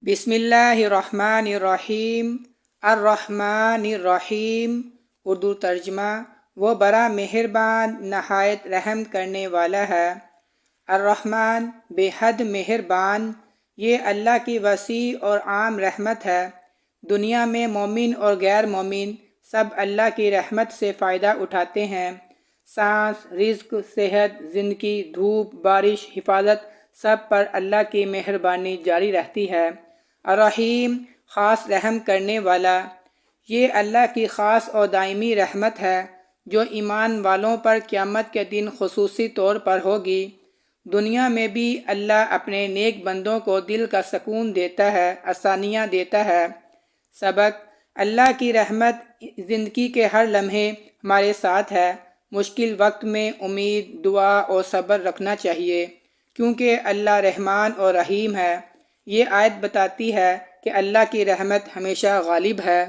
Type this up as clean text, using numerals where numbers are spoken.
بسم اللہ الرحمن الرحیم۔ الرحمن الرحیم اردو ترجمہ: وہ بڑا مہربان نہایت رحم کرنے والا ہے۔ الرحمن بے حد مہربان، یہ اللہ کی وسیع اور عام رحمت ہے۔ دنیا میں مومن اور غیر مومن سب اللہ کی رحمت سے فائدہ اٹھاتے ہیں۔ سانس، رزق، صحت، زندگی، دھوپ، بارش، حفاظت سب پر اللہ کی مہربانی جاری رہتی ہے۔ الرحیم خاص رحم کرنے والا، یہ اللہ کی خاص اور دائمی رحمت ہے جو ایمان والوں پر قیامت کے دن خصوصی طور پر ہوگی۔ دنیا میں بھی اللہ اپنے نیک بندوں کو دل کا سکون دیتا ہے، آسانیاں دیتا ہے۔ سبق: اللہ کی رحمت زندگی کے ہر لمحے ہمارے ساتھ ہے۔ مشکل وقت میں امید، دعا اور صبر رکھنا چاہیے، کیونکہ اللہ رحمان اور رحیم ہے۔ یہ آیت بتاتی ہے کہ اللہ کی رحمت ہمیشہ غالب ہے۔